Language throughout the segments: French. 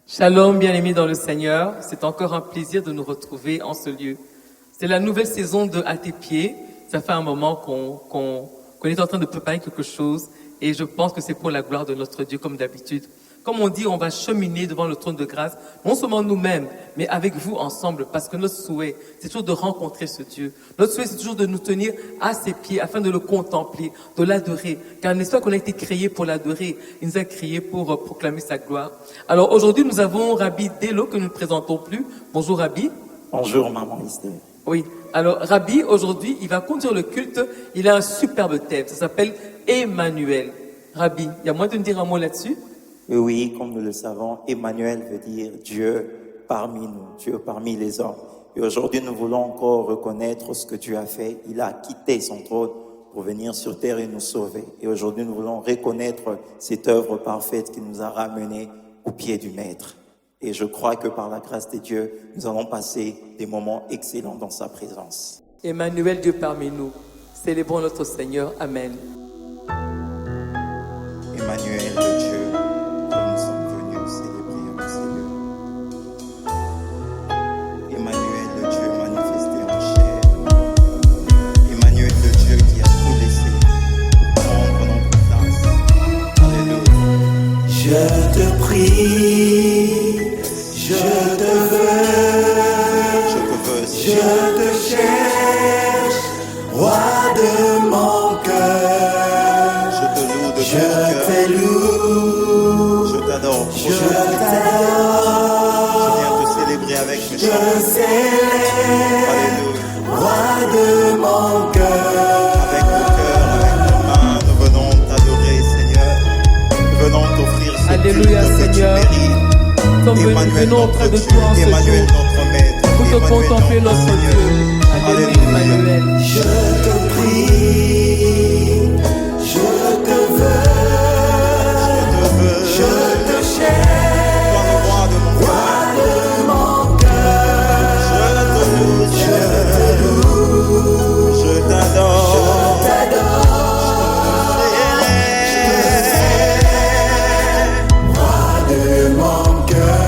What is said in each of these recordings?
Shalom, bien-aimés dans le Seigneur. C'est encore un plaisir de nous retrouver en ce lieu. C'est la nouvelle saison de À tes pieds. Ça fait un moment qu'on est en train de préparer quelque chose et je pense que c'est pour la gloire de notre Dieu comme d'habitude. Comme on dit, on va cheminer devant le trône de grâce, non seulement nous-mêmes, mais avec vous ensemble, parce que notre souhait, c'est toujours de rencontrer ce Dieu. Notre souhait, c'est toujours de nous tenir à ses pieds afin de le contempler, de l'adorer. Car n'est-ce pas qu'on a été créé pour l'adorer? Il nous a créés pour proclamer sa gloire. Alors aujourd'hui, nous avons Rabbi Delo que nous ne présentons plus. Bonjour Rabbi. Bonjour Maman Esther. Oui, alors Rabbi, aujourd'hui, il va conduire le culte. Il a un superbe thème, ça s'appelle Emmanuel. Rabbi, il y a moyen de nous dire un mot là-dessus? Oui, comme nous le savons, Emmanuel veut dire Dieu parmi nous, Dieu parmi les hommes. Et aujourd'hui, nous voulons encore reconnaître ce que Dieu a fait. Il a quitté son trône pour venir sur terre et nous sauver. Et aujourd'hui, nous voulons reconnaître cette œuvre parfaite qui nous a ramenés au pied du Maître. Et je crois que par la grâce de Dieu, nous allons passer des moments excellents dans sa présence. Emmanuel, Dieu parmi nous. Célébrons notre Seigneur. Amen. Emmanuel, le Dieu que nous sommes venus célébrer en ce lieu. Emmanuel, le Dieu manifesté en chair. Emmanuel, le Dieu qui a tout laissé pour prendre notre place. Alléluia. Je te prie, je te veux, je te cherche, roi de mon cœur. Je te loue de Je tout cœur. te loue, Je t'adore. je t'adore, Je viens te célébrer avec mes je chants. célèbre, Alléluia. roi de mon cœur. Avec nos cœurs, avec nos mains, nous venons t'adorer, Seigneur. Nous venons t'offrir ce Alléluia, culte que tu Seigneur. mérites. Comme nous Emmanuel, venons notre auprès de Dieu. toi en ce Emmanuel, jour, notre Maître. pour te Emmanuel, contempler notre Seigneur. Dieu. Alléluia, Alléluia. Emmanuel. Je te prie, je te veux, je te cherche, Toi, le roi de mon cœur. roi de mon cœur. Je te loue, Je Seigneur. te loue, Je t'adore. je t'adore, roi de mon cœur.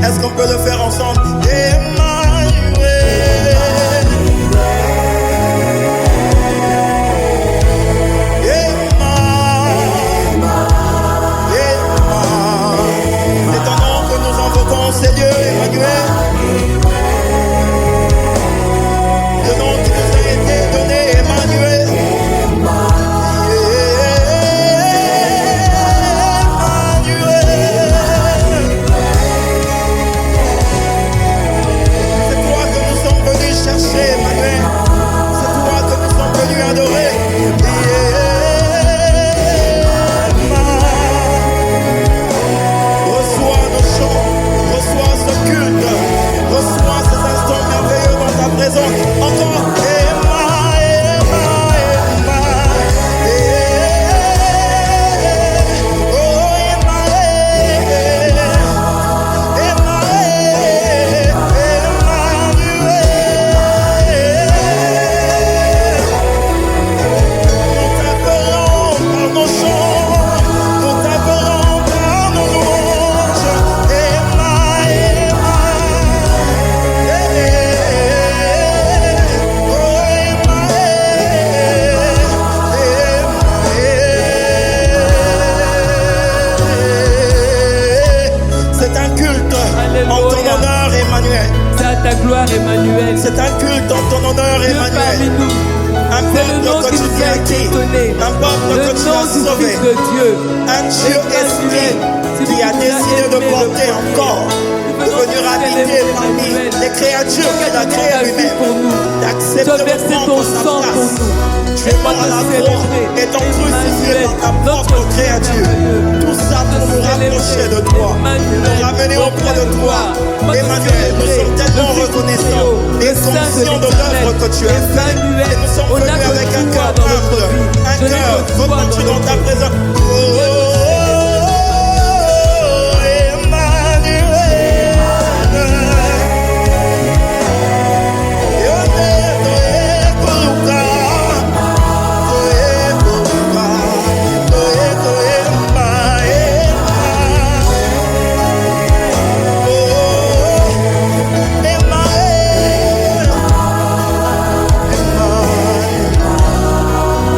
Est-ce qu'on peut le faire ensemble? Emmanuel. C'est ton nom que nous invoquons, Seigneur Emmanuel. Le nom qui nous a été donné, Emmanuel. C'est toi que nous sommes venus chercher, Emmanuel. C'est toi que nous sommes venus adorer. Reçois nos chants, reçois ce culte, reçois ces instants merveilleux dans ta présence. Encore, c'est un culte en ton Alléluia. honneur, Emmanuel. C'est à ta gloire, Emmanuel. C'est un culte en ton honneur, Dieu parmi Emmanuel. nous. Un C'est le nom peuple que qui tu nous a as été acquis. donné. Un peuple Le que tu nom as du sauvé. Fils de Dieu. Un Dieu esprit qui a décidé de porter encore, de venir habiter parmi les créatures qu'il a créées lui-même, d'accepter Tu as de versé prendre ton sa sang pour place. nous. Tu es mort à la croix, étant crucifié par ta propre créature. Tout ça pour nous rapprocher de toi, nous ramener auprès de toi. Emmanuel, nous sommes tellement reconnaissants et conscients de l'œuvre que tu as faite. Et nous sommes venus avec un cœur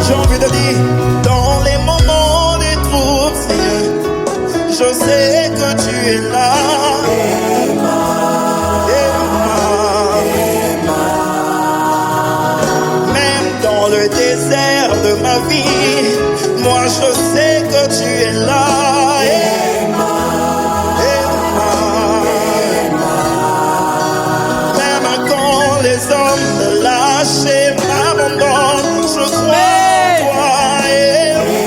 J'ai envie de dire, dans les moments des troubles, Seigneur, je sais que tu es là. Même dans le désert de ma vie, moi je sais que tu es là. Même quand les hommes me lâchent et m'abandonnent, je crois en toi.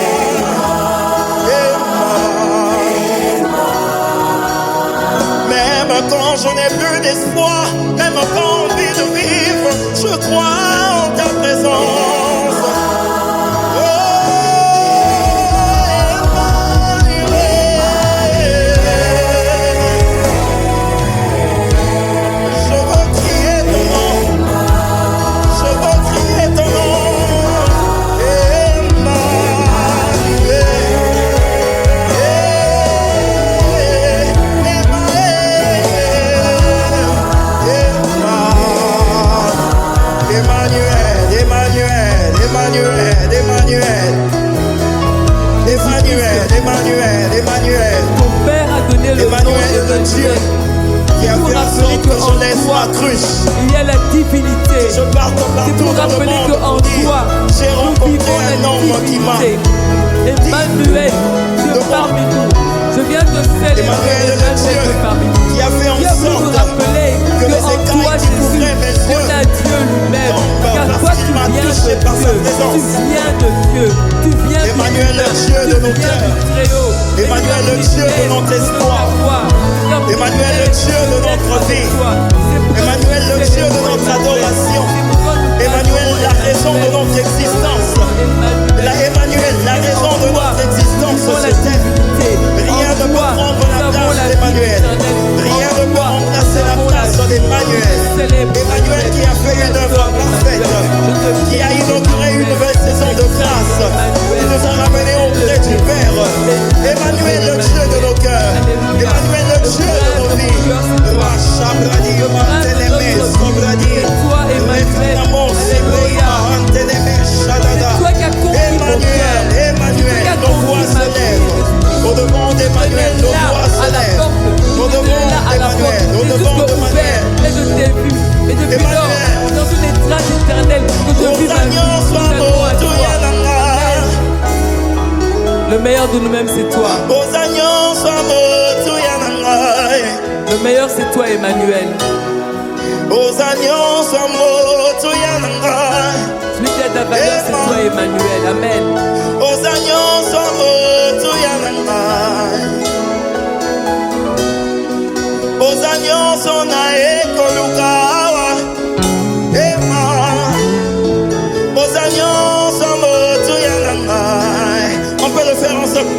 Même quand je n'ai plus d'espoir, même quand envie de vivre, je crois en ta présence. Oh, je veux crier ton nom. Je veux crier ton nom. Emmanuel. Ton Père a donné le nom Emmanuel est le Dieu qui a pour fait en rappeler sorte que qu'en je laisse toi, ma cruche. il y a la divinité. Je pars C'est partout pour dans le rappeler monde qu'en pour dire, toi, j'ai nous rencontré vivons un la homme qui m'a. divinité. Emmanuel, Dieu devant. parmi nous. Je viens de célébrer Emmanuel est le Dieu Dieu parmi nous. qui a fait en Qui a voulu nous sorte rappeler que que les en écailles toi, qui Jésus, couvraient mes yeux on a Dieu lui-même. tombent Car parce toi, qu'il tu m'a viens touché de par sa Dieu. présence. Tu viens de Dieu. Tu viens du Emmanuel, le Très-Haut. Dieu de Tu nos viens cœurs. du Très-Haut. Emmanuel, le Et Dieu de tu notre es espoir. ta voix. Car tu Emmanuel, es le Dieu de notre vie. toi. C'est pour Emmanuel, le nous Dieu de célébrer notre Emmanuel. adoration. C'est pourquoi nous Emmanuel, la adorons raison de Emmanuel. notre existence. Emmanuel, La raison de notre existence sur cette terre. Rien ne peut prendre la place d'Emmanuel. Rien ne peut remplacer la place d'Emmanuel. Emmanuel qui a fait une œuvre parfaite, qui a inauguré une nouvelle saison de grâce, qui nous a ramenés auprès du Père. Emmanuel, le Dieu de nos cœurs. Emmanuel, le Dieu de nos vies. Rachabradi, Manteleme, Sobradi, Rekanamo, Sebreya, Anteleme, Shadada. Emmanuel, nos voix se lèvent. Au devant d'Emmanuel, nos voix se lèvent. Au devant d'Emmanuel, au devant d'Emmanuel. Et je t'ai vu. Et depuis lors, dans une étrange éternelle, que je vis ma vie. Nous allons à toi. Le meilleur de nous-mêmes, c'est toi. Le meilleur, c'est toi, Emmanuel. Celui qui a ta valeur, c'est toi, Emmanuel. Amen. On peut le faire ensemble.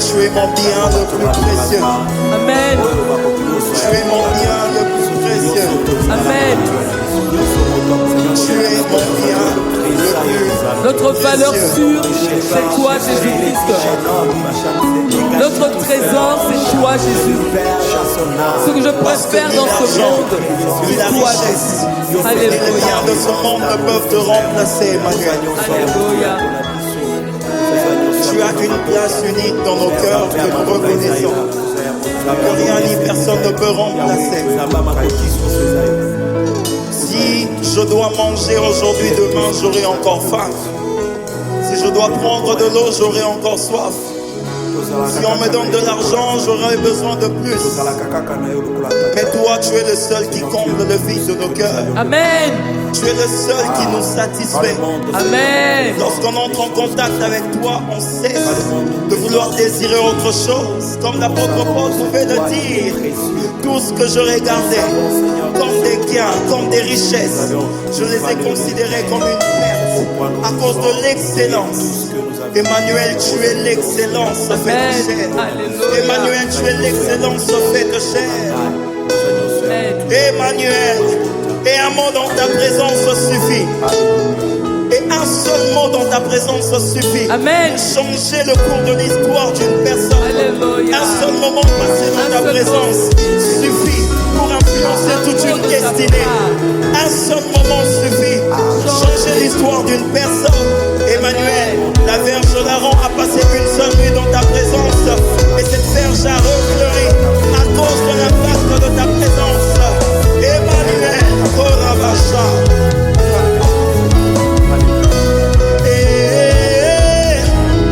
Tu es mon bien le plus précieux. Amen. Tu es mon bien le plus précieux. Amen. Tu es mon bien le plus Notre valeur sûre, c'est toi, Jésus-Christ. Notre trésor, c'est toi, Jésus. Ce que je préfère dans ce monde, c'est toi, Jésus. Et les Alléluia. biens de ce monde ne peuvent te remplacer, Emmanuel. Alléluia. Tu as une place unique dans nos cœurs que nous reconnaissons. Que rien ni personne ne peut remplacer. Si je dois manger aujourd'hui, demain j'aurai encore faim. Si je dois prendre de l'eau, j'aurai encore soif. Si on me donne de l'argent, j'aurai besoin de plus. Mais toi, tu es le seul qui comble le vide de nos cœurs. Amen. Tu es le seul qui nous satisfait. Amen. Lorsqu'on entre en contact avec toi, on cesse de vouloir désirer autre chose. Comme l'apôtre Paul pouvait le dire, tout ce que j'aurais gardé comme des gains, comme des richesses, je les ai considérés comme une perte à cause de l'excellence. Emmanuel, tu es l'excellence faite Amen. chair. Alléluia. Emmanuel, tu es l'excellence faite chair. Amen. Emmanuel, et un mot dans ta présence suffit. Et un seul mot dans ta présence suffit. Amen. Changer le cours de l'histoire d'une personne. Alléluia. Un seul moment passé dans ta présence suffit pour influencer toute une destinée. Un seul moment suffit. Changer l'histoire d'une personne. Emmanuel, la verge Laron a passé une seule nuit dans ta présence. Et cette verge a refleuri à cause de l'impact de ta présence. Emmanuel, Korabasha.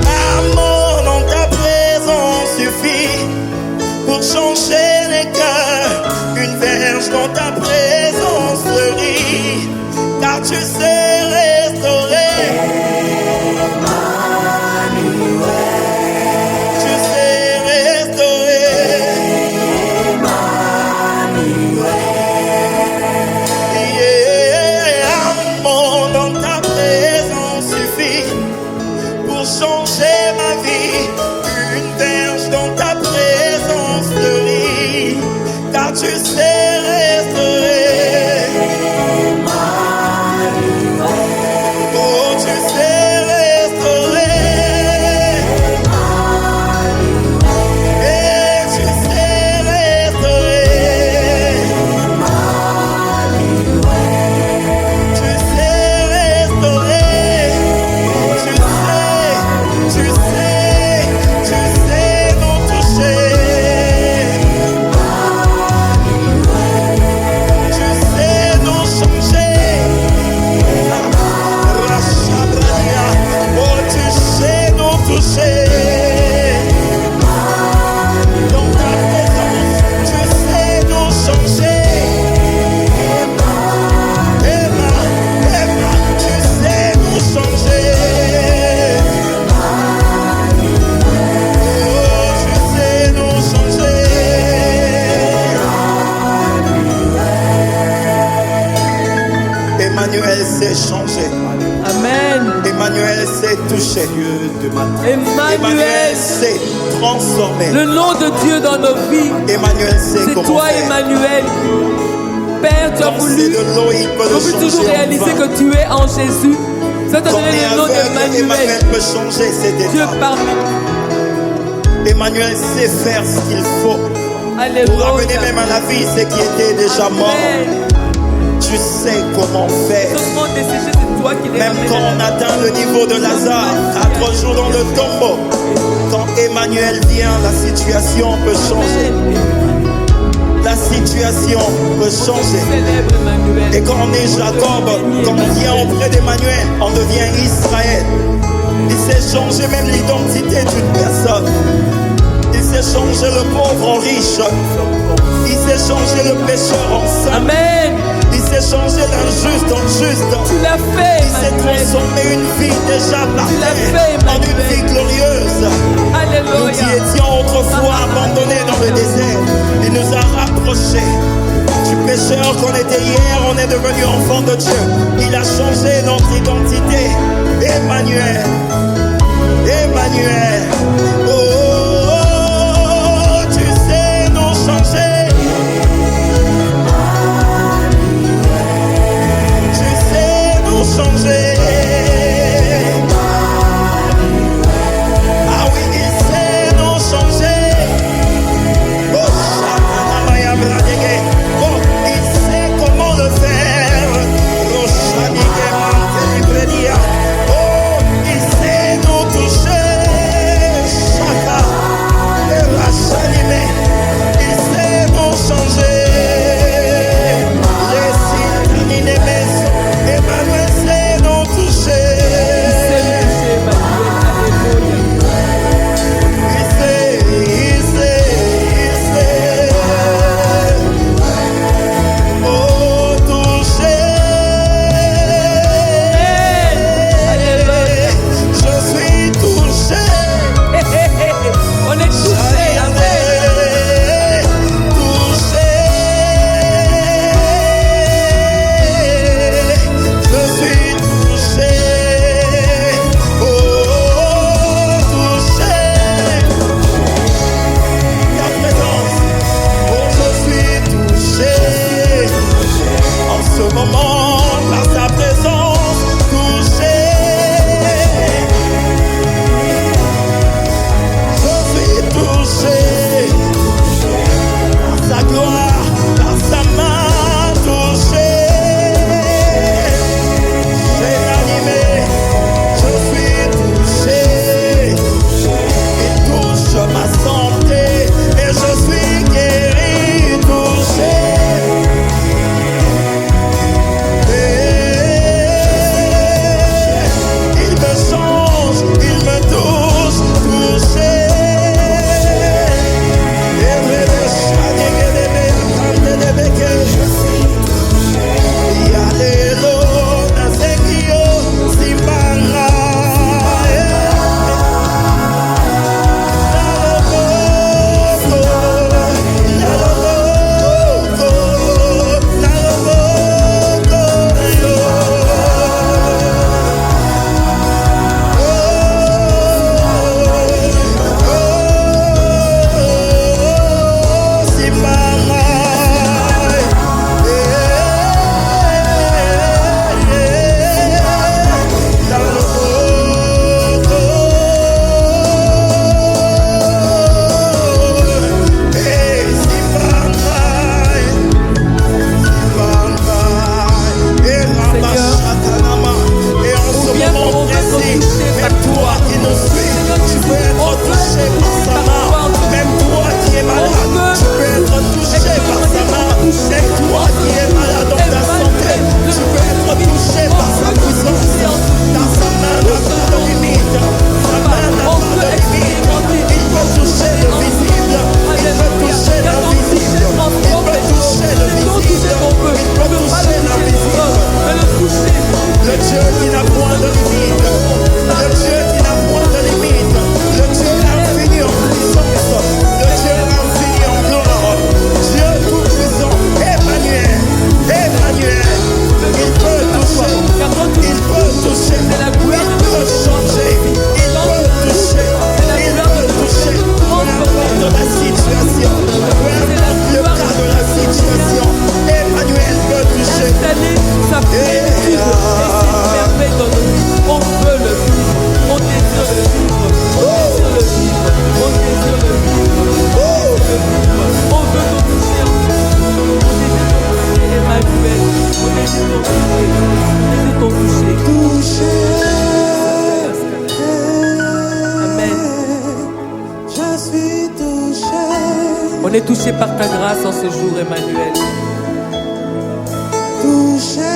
Un mot dans ta présence suffit pour changer les cœurs. Une verge dans ta présence fleurit, car tu sais restaurer. Tu sais restaurer. Yeah, un mot dans ta présence suffit pour changer ma vie. Une verge dans ta présence fleurit, car tu sais restaurer. Oh, tu sais restaurer. Et tu sais restaurer. Tu sais restaurer. Tu sais nous toucher. Tu sais nous changer. Rachabrania. Oh, tu sais nous toucher. Dans ta présence, tu sais nous changer. Emma, tu sais nous changer. Oh, tu sais nous changer. Emmanuel sait changer. Amen. Emmanuel sait toucher. Emmanuel Emmanuel. sait transformer. Le nom de Dieu dans nos vies, Emmanuel sait c'est comment toi, faire. Emmanuel. Père, tu as Quand c'est voulu, de l'eau, il peut le on peut toujours changer en réaliser vin. que tu es en Jésus. Ça t'a Quand donné on est le nom aveugle, d'Emmanuel. Emmanuel peut changer ses Dieu états. parmi. Emmanuel sait faire ce qu'il faut pour Alléluia. ramener même à la vie ce qui était déjà mort. Amen. Tu sais comment faire. Ce monde desséché, c'est toi qui les Même ramènes quand à on la vie. atteint le niveau de Lazare, 4 jours dans le tombeau, quand Emmanuel vient, la situation peut changer. La situation peut changer. Célèbre Emmanuel. Et quand on est Jacob, quand on vient auprès d'Emmanuel, on devient Israël. Il sait changer même l'identité d'une personne. Il sait changer le pauvre en riche. Il sait changer le pécheur en saint. Amen. Il sait changer l'injuste en juste. Tu l'as fait, Il sait Emmanuel. transformer une vie déjà Tu l'as fait, parfaite en une Emmanuel. vie glorieuse. Nous qui Alléluia. étions autrefois abandonnés dans le désert, il nous a rapprochés. Du pécheur qu'on était hier, on est devenu enfant de Dieu. Il a changé notre identité. Emmanuel. Emmanuel. Oh, oh, oh, tu sais nous changer. Tu sais nous changer. sa plénitude et ses merveilles dans nos vies. On veut le vivre, on désire le vivre, on désire le vivre, on désire le vivre, on veut nous toucher en nous. On désire ton toucher, Emmanuel, on désire ton toucher, on désire ton toucher. Amen. Je suis touché. On est touché par ta grâce en ce jour, Emmanuel. Touché.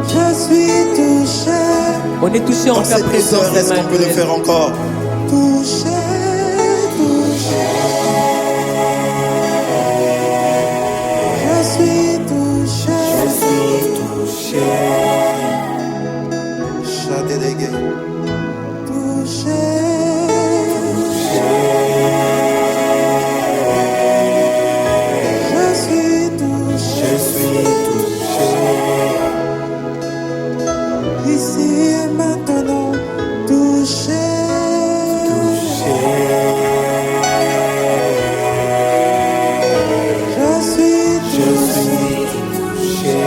Je suis touché. On est touché en Dans ta cette présence, douceur, est-ce qu'on peut le Emmanuel. faire encore? Touché. Touché. Je suis touché. Je suis touché. Chat délégué. Touché. Je suis touché. Ici et maintenant, touché. Je suis touché.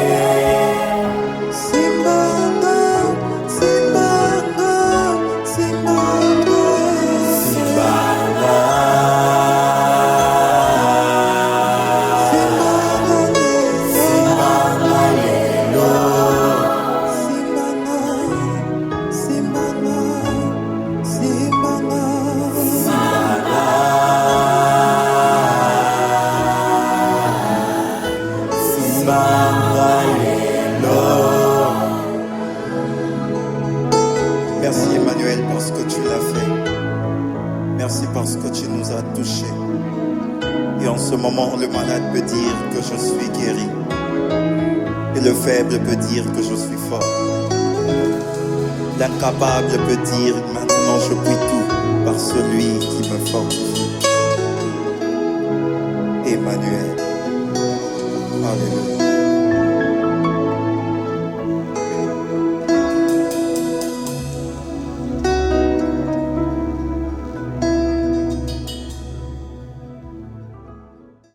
Simanga, Simanga, Simanga, Merci Emmanuel parce que tu l'as fait. Merci parce que tu nous as touchés. Et en ce moment, le malade peut dire que je suis guéri. Et le faible peut dire que je suis fort. L'incapable peut dire maintenant je puis tout par celui qui me fortifie. Emmanuel.